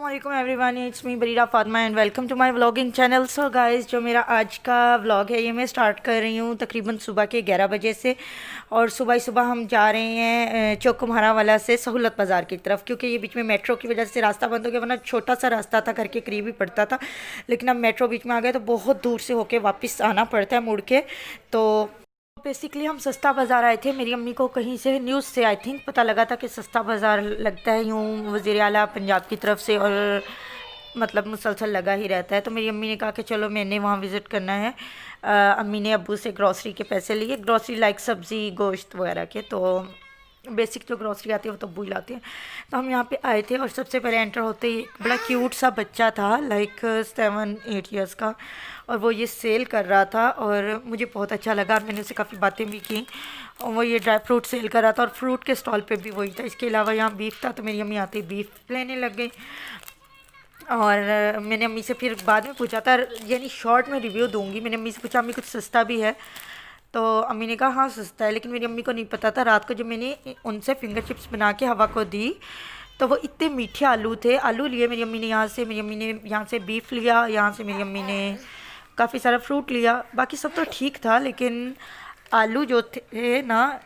वालेकुम everyone, it's me Barira Fatima and welcome to my vlogging channel. So guys, जो मेरा आज का व्लॉग है ये मैं स्टार्ट कर रही हूँ तकरीबन सुबह के 11 बजे से। और सुबह ही सुबह हम जा रहे हैं चौकुम्हारा वाला से सहूलत बाज़ार की तरफ, क्योंकि ये बीच में मेट्रो की वजह से रास्ता बंद हो गया, वरना छोटा सा रास्ता था, घर के करीब ही पड़ता था। लेकिन अब मेट्रो बीच में आ गया तो बहुत दूर से होके वापस आना पड़ता है मुड़ के। तो बेसिकली हम सस्ता बाज़ार आए थे। मेरी अम्मी को कहीं से न्यूज़ से आई थिंक पता लगा था कि सस्ता बाज़ार लगता है यूँ वज़ीर आला पंजाब की तरफ से, और मतलब मुसलसल लगा ही रहता है। तो मेरी अम्मी ने कहा कि चलो मैंने वहाँ विज़िट करना है। अम्मी ने अब्बू से ग्रॉसरी के पैसे लिए, ग्रॉसरी लाइक सब्ज़ी गोश्त वगैरह के। तो बेसिक जो ग्रॉसरी आती है वो तो अब्बू ही लाते हैं। तो हम यहाँ पे आए थे और सबसे पहले एंटर होते ही एक बड़ा क्यूट सा बच्चा था, लाइक 7-8 ईयर्स का, और वो ये सेल कर रहा था और मुझे बहुत अच्छा लगा और मैंने उससे काफ़ी बातें भी की। और वो ये ड्राई फ्रूट सेल कर रहा था और फ्रूट के स्टॉल पे भी वही था। इसके अलावा यहाँ बीफ था, तो मेरी अम्मी आते ही बीफ लेने लग गई। और मैंने अम्मी से फिर बाद में पूछा था, यानी शॉर्ट में रिव्यू दूंगी, मैंने अम्मी से पूछा अम्मी कुछ सस्ता भी है? तो अम्मी ने कहा हाँ सस्ता है। लेकिन मेरी अम्मी को नहीं पता था, रात को जब मैंने उनसे फिंगर चिप्स बना के हवा को दी तो वो इतने मीठे आलू थे। आलू लिए मेरी अम्मी ने यहाँ से, मेरी अम्मी ने यहाँ से बीफ लिया, यहाँ से मेरी अम्मी ने काफ़ी सारा फ्रूट लिया। बाकी सब तो ठीक था, लेकिन आलू जो थे ना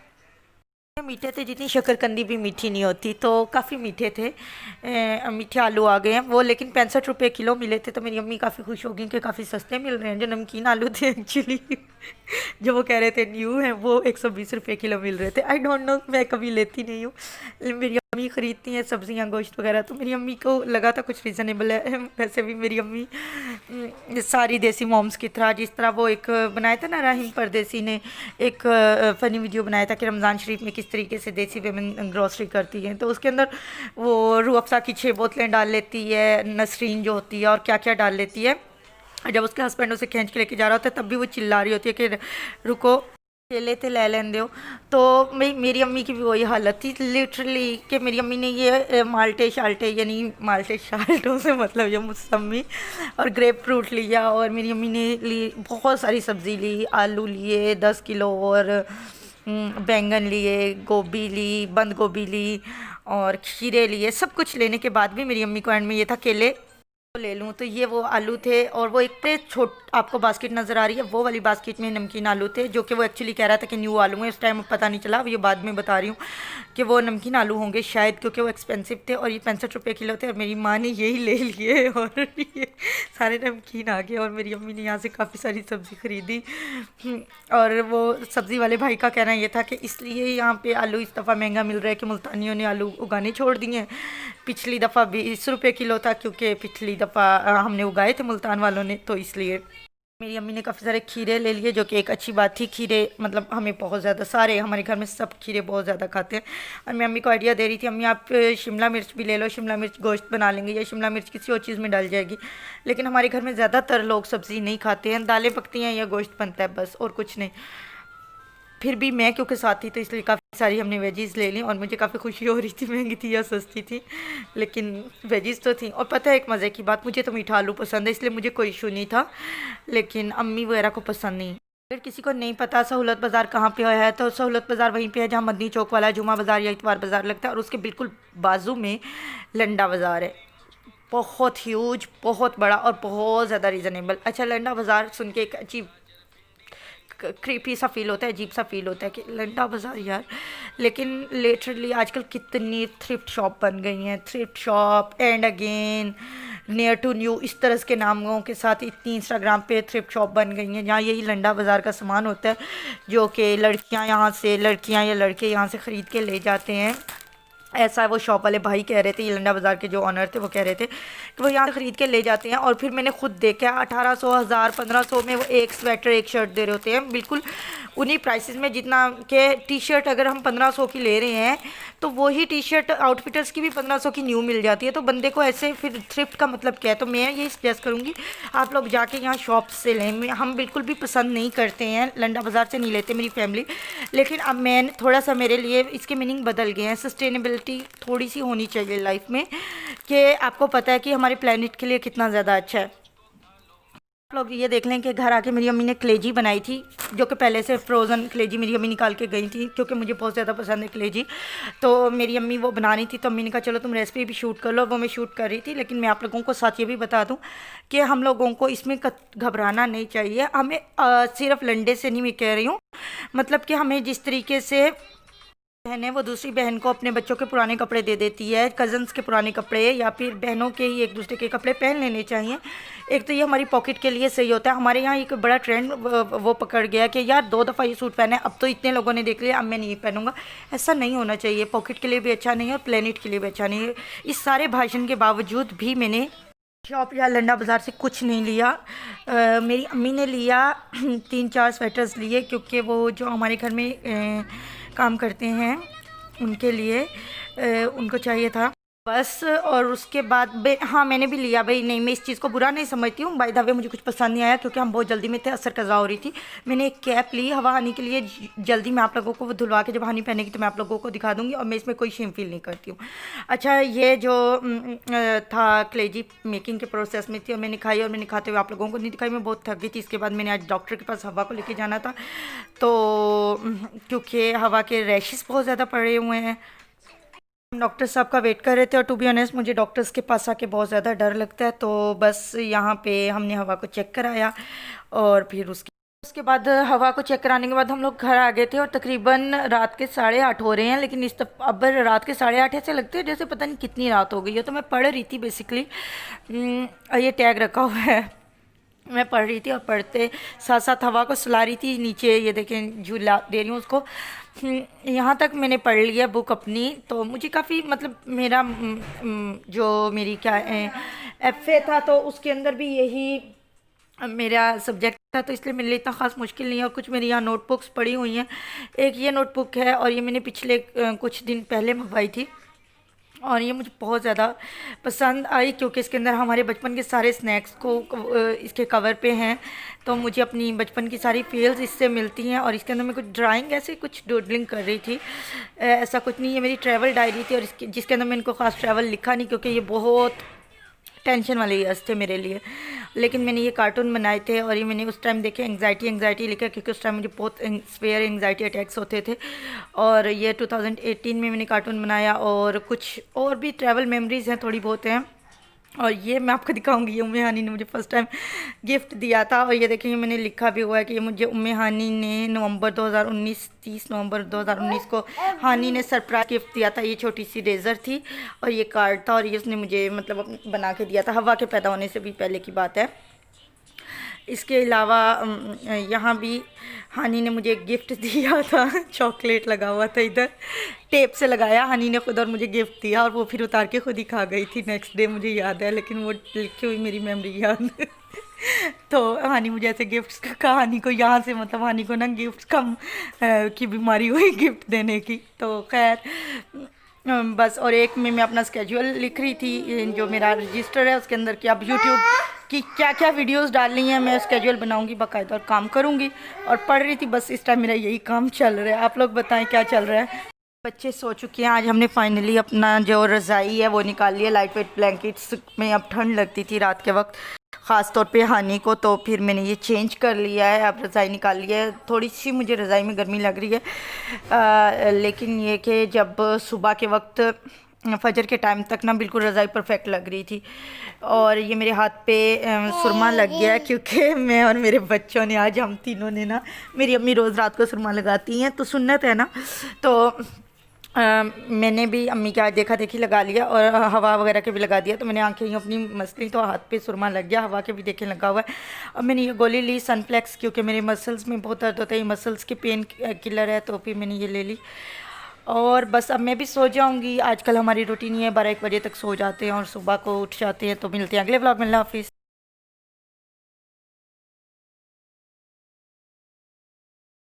मीठे थे, जितनी शक्करकंदी भी मीठी नहीं होती, तो काफ़ी मीठे थे। मीठे आलू आ गए हैं वो, लेकिन 65 रुपये किलो मिले थे। तो मेरी अम्मी काफ़ी खुश हो गई कि काफ़ी सस्ते मिल रहे हैं। जो नमकीन आलू थे एक्चुअली जो वो कह रहे थे न्यू है, वो 120 रुपये किलो मिल रहे थे। आई डोंट नो, मैं कभी लेती नहीं हूँ, मेरी अम्मी ख़रीदती हैं सब्जियाँ गोश्त वगैरह, तो मेरी अम्मी को लगा था कुछ रीज़नेबल है। वैसे भी मेरी अम्मी सारी देसी मॉम्स की तरह, जिस तरह वो एक बनाया था ना राहिम परदेसी ने, एक फ़नी वीडियो बनाया था कि रमज़ान शरीफ में किस तरीके से देसी वेमेन ग्रॉसरी करती हैं। तो उसके अंदर वो रूह अफ़ज़ा की 6 बोतलें डाल लेती है, नसरीन जो होती है, और क्या क्या डाल लेती है। जब उसके हस्बैंड उसे खींच के लेके जा रहा होता है तब भी वो चिल्ला रही होती है कि रुको, केले थे ले लें दो। तो मेरी अम्मी की भी वही हालत थी लिटरली, कि मेरी अम्मी ने ये माल्टे शाल्टे, यानी माल्टे शाल्टों से मतलब ये मौसमी और ग्रेप फ्रूट लिया, और मेरी अम्मी ने ली बहुत सारी सब्ज़ी ली, आलू लिए 10 किलो, और बैंगन लिए, गोभी ली, बंद गोभी ली, और खीरे लिए। सब कुछ लेने के बाद भी मेरी अम्मी को एंड में ये था केले ले लूँ। तो ये वो आलू थे, और वो एक पे आपको बास्केट नज़र आ रही है, वो वाली बास्केट में नमकीन आलू थे, जो कि वो एक्चुअली कह रहा था कि न्यू आलू हैं। उस टाइम पता नहीं चला, अब ये बाद में बता रही हूँ कि वो नमकीन आलू होंगे शायद, क्योंकि वो एक्सपेंसिव थे और ये 65 रुपये किलो थे। और मेरी माँ ने यही ले लिए और ये सारे नमकीन आ गए, और मेरी अम्मी ने यहाँ से काफ़ी सारी सब्ज़ी ख़रीदी। और वो सब्ज़ी वाले भाई का कहना ये था कि इसलिए यहाँ पे आलू इस दफ़ा महंगा मिल रहा है कि मुल्तानियों ने आलू उगाने छोड़ दिए हैं। पिछली दफ़ा 20 रुपये किलो था, क्योंकि पिछली दफ़ा हमने उगाए थे मुल्तान वालों ने, तो इसलिए। मेरी अम्मी ने काफ़ी सारे खीरे ले लिए, जो कि एक अच्छी बात थी। खीरे मतलब हमें बहुत ज़्यादा, सारे हमारे घर में सब खीरे बहुत ज़्यादा खाते हैं। और मैं अम्मी को आइडिया दे रही थी, अम्मी आप शिमला मिर्च भी ले लो, शिमला मिर्च गोश्त बना लेंगे, या शिमला मिर्च किसी और चीज़ में डाल जाएगी। लेकिन हमारे घर में ज़्यादातर लोग सब्ज़ी नहीं खाते हैं, दालें पकती हैं या गोश्त बनता है बस, और कुछ नहीं। फिर भी मैं क्योंकि साथ थी तो इसलिए काफ़ी सारी हमने वेजीज़ ले ली, और मुझे काफ़ी खुशी हो रही थी, महंगी थी या सस्ती थी, लेकिन वेजीज़ तो थी। और पता है एक मज़े की बात, मुझे तो मीठा आलू पसंद है, इसलिए मुझे कोई इशू नहीं था, लेकिन अम्मी वगैरह को पसंद नहीं। अगर किसी को नहीं पता सहूलत बाज़ार कहाँ पे है, तो सहूलत बाज़ार वहीं पे है जहाँ मदनी चौक वाला जुमा बाज़ार या इतवार बाज़ार लगता है, और उसके बिल्कुल बाजू में लंडा बाज़ार है। बहुत ह्यूज, बहुत बड़ा और बहुत ज़्यादा रीज़नेबल। अच्छा, लंडा बाज़ार सुन के एक अजीब क्रीपी सा फील होता है, अजीब सा फील होता है कि लंडा बाज़ार यार। लेकिन लिटरली आजकल कितनी थ्रिफ्ट शॉप बन गई हैं, thrift shop and again, near to new, इस तरह के नामों के साथ इतनी इंस्टाग्राम पे थ्रिफ्ट शॉप बन गई हैं, जहाँ यही लंडा बाज़ार का सामान होता है, जो कि लड़कियाँ यहाँ से, लड़कियाँ या लड़के यहाँ से ख़रीद के ले जाते हैं। ऐसा वो शॉप वाले भाई कह रहे थे, ये लंडा बाज़ार के जो ऑनर थे वो कह रहे थे कि वो यहाँ ख़रीद के ले जाते हैं। और फिर मैंने खुद देखा 1800, 1000, 1500 में वो एक स्वेटर एक शर्ट दे रहे होते हैं, बिल्कुल उन्हीं प्राइसेस में जितना के टी शर्ट अगर हम 1500 की ले रहे हैं, तो वही टी शर्ट आउटफिटर्स की भी 1500 की न्यू मिल जाती है। तो बंदे को ऐसे फिर थ्रिफ्ट का मतलब क्या है? तो मैं ये सजेस्ट करूँगी आप लोग जाके यहाँ शॉप से लें। हम बिल्कुल भी पसंद नहीं करते हैं, लंडा बाज़ार से नहीं लेते मेरी फैमिली, लेकिन अब मैं थोड़ा सा, मेरे लिए इसके मीनिंग बदल गए हैं। सस्टेनेबिलिटी थोड़ी सी होनी चाहिए लाइफ में, कि आपको पता है कि हमारे प्लेनेट के लिए कितना ज़्यादा अच्छा है। आप लोग ये देख लें कि घर आके मेरी अम्मी ने कलेजी बनाई थी, जो कि पहले से फ्रोज़न कलेजी मेरी अम्मी निकाल के गई थी, क्योंकि मुझे बहुत ज़्यादा पसंद है कलेजी। तो मेरी अम्मी वो बना रही थी, तो अम्मी ने कहा चलो तुम रेसिपी भी शूट कर लो। वो मैं शूट कर रही थी, लेकिन मैं आप लोगों को साथ ये भी बता दूँ कि हम लोगों को इसमें घबराना नहीं चाहिए। हमें सिर्फ लंडे से नहीं मैं कह रही हूँ, मतलब कि हमें जिस तरीके से बहन है वो दूसरी बहन को अपने बच्चों के पुराने कपड़े दे देती है, कज़न्स के पुराने कपड़े या फिर बहनों के ही एक दूसरे के कपड़े पहन लेने चाहिए। एक तो ये हमारी पॉकेट के लिए सही होता है। हमारे यहाँ एक बड़ा ट्रेंड वो पकड़ गया कि यार 2 दफ़ा ये सूट पहने, अब तो इतने लोगों ने देख लिया, अब मैं नहीं पहनूंगा। ऐसा नहीं होना चाहिए, पॉकेट के लिए भी अच्छा नहीं है और प्लेनेट के लिए भी अच्छा नहीं है। इस सारे भाषण के बावजूद भी मैंने शॉप या लंडा बाज़ार से कुछ नहीं लिया। मेरी अम्मी ने लिया 3-4 स्वेटर्स लिए, क्योंकि वो जो हमारे घर में काम करते हैं उनके लिए उनको चाहिए था बस। और उसके बाद हाँ मैंने भी लिया भाई, नहीं मैं इस चीज़ को बुरा नहीं समझती हूँ। बाय द वे मुझे कुछ पसंद नहीं आया, क्योंकि हम बहुत जल्दी में थे, असर कज़ा हो रही थी। मैंने एक कैप ली हवा आने के लिए जल्दी में, आप लोगों को वो धुलवा के जब हानी पहनेगी तो मैं आप लोगों को दिखा दूँगी, और मैं इसमें कोई शेम फील नहीं करती हूँ। अच्छा, ये जो था कलेजी मेकिंग के प्रोसेस में थी, और मैंने खाई, और मैंने खाते हुए आप लोगों को नहीं दिखाई, मैं बहुत थक गई थी। इसके बाद मैंने आज डॉक्टर के पास हवा को लेके जाना था, तो क्योंकि हवा के रैशेस बहुत ज़्यादा पड़े हुए हैं। हम डॉक्टर साहब का वेट कर रहे थे, और टू बी ऑनेस्ट मुझे डॉक्टर्स के पास आके बहुत ज़्यादा डर लगता है। तो बस यहाँ पे हमने हवा को चेक कराया, और फिर उसके बाद हवा को चेक कराने के बाद हम लोग घर आ गए थे, और तकरीबन रात के 8:30 हो रहे हैं। लेकिन अब रात के 8:30 ऐसे लगते हैं जैसे पता नहीं कितनी रात हो गई है। तो मैं पढ़ रही थी बेसिकली, ये टैग रखा हुआ है, मैं पढ़ रही थी, और पढ़ते साथ साथ हवा को सुला रही थी। नीचे ये देखें झूला दे रही हूँ उसको। यहाँ तक मैंने पढ़ लिया बुक अपनी। तो मुझे काफ़ी मतलब मेरा जो मेरी क्या FA था, तो उसके अंदर भी यही मेरा सब्जेक्ट था, तो इसलिए मेरे लिए इतना ख़ास मुश्किल नहीं है। और कुछ मेरी यहाँ नोटबुक्स पड़ी हुई हैं। एक ये नोटबुक है, और ये मैंने पिछले कुछ दिन पहले मंगवाई थी, और ये मुझे बहुत ज़्यादा पसंद आई, क्योंकि इसके अंदर हमारे बचपन के सारे स्नैक्स को इसके कवर पे हैं। तो मुझे अपनी बचपन की सारी फील्स इससे मिलती हैं। और इसके अंदर मैं कुछ ड्राइंग ऐसे कुछ डूडलिंग कर रही थी, ऐसा कुछ नहीं, ये मेरी ट्रैवल डायरी थी। और जिसके अंदर मैंने इनको ख़ास ट्रैवल लिखा नहीं, क्योंकि ये बहुत टेंशन वाले ईयर्स थे मेरे लिए। लेकिन मैंने ये कार्टून बनाए थे, और ये मैंने उस टाइम देखे एंग्जाइटी लिखा, क्योंकि उस टाइम मुझे बहुत स्पेयर एंग्जाइटी अटैक्स होते थे। और ये 2018 में मैंने कार्टून बनाया, और कुछ और भी ट्रैवल मेमोरीज़ हैं, थोड़ी बहुत हैं। और ये मैं आपको दिखाऊंगी, ये उम्मे हानी ने मुझे फ़र्स्ट टाइम गिफ्ट दिया था। और ये देखेंगे मैंने लिखा भी हुआ है कि ये मुझे उम्मे हानी ने नवंबर 2019 30 नवंबर 2019 को हानी ने सरप्राइज गिफ्ट दिया था। ये छोटी सी रेज़र थी, और ये कार्ड था, और ये उसने मुझे मतलब बना के दिया था, हवा के पैदा होने से भी पहले की बात है। इसके अलावा यहाँ भी हानी ने मुझे एक गिफ्ट दिया था, चॉकलेट लगा हुआ था इधर, टेप से लगाया हानी ने खुद, और मुझे गिफ्ट दिया, और वो फिर उतार के खुद ही खा गई थी नेक्स्ट डे, मुझे याद है, लेकिन वो लिखी हुई मेरी मेमोरी याद तो हानी मुझे ऐसे गिफ्ट्स का, हानी को यहाँ से मतलब हानी को ना गिफ्ट कम की बीमारी हुई गिफ्ट देने की। तो खैर बस। और एक में मैं अपना स्केड्यूल लिख रही थी, जो मेरा रजिस्टर है उसके अंदर कि अब यूट्यूब की क्या क्या वीडियोस डालनी है, मैं स्केड्यूल बनाऊंगी बाकायदा, और काम करूंगी। और पढ़ रही थी बस, इस टाइम मेरा यही काम चल रहा है। आप लोग बताएं क्या चल रहा है। बच्चे सो चुके हैं। आज हमने फाइनली अपना जो रज़ाई है वो निकाल लिया। लाइट वेट ब्लैंकेट्स में अब ठंड लगती थी रात के वक्त, ख़ास तौर पे हानी को, तो फिर मैंने ये चेंज कर लिया है, अब रज़ाई निकाल लिया है। थोड़ी सी मुझे रज़ाई में गर्मी लग रही है, लेकिन ये कि जब सुबह के वक्त फजर के टाइम तक ना बिल्कुल रज़ाई परफेक्ट लग रही थी। और ये मेरे हाथ पे सुरमा लग गया, क्योंकि मैं और मेरे बच्चों ने, आज हम तीनों ने ना, मेरी अम्मी रोज़ रात को सुरमा लगाती हैं, तो सुन्नत है ना, तो मैंने भी अम्मी के आज देखा देखी लगा लिया, और हवा वगैरह के भी लगा दिया। तो मैंने आंखें यूँ अपनी मसली, तो हाथ पे सुरमा लग गया, हवा के भी देखे लगा हुआ है। और मैंने ये गोली ली सनफ्लेक्स, क्योंकि मेरे मसल्स में बहुत दर्द होता है, ये मसल्स की पेन किलर है, तो फिर मैंने ये ले ली। और बस अब मैं भी सो जाऊंगी। आजकल हमारी रूटीन ये 12-1 बजे तक सो जाते हैं, और सुबह को उठ जाते हैं। तो मिलते हैं अगले व्लॉग में। अल्लाह हाफिज़।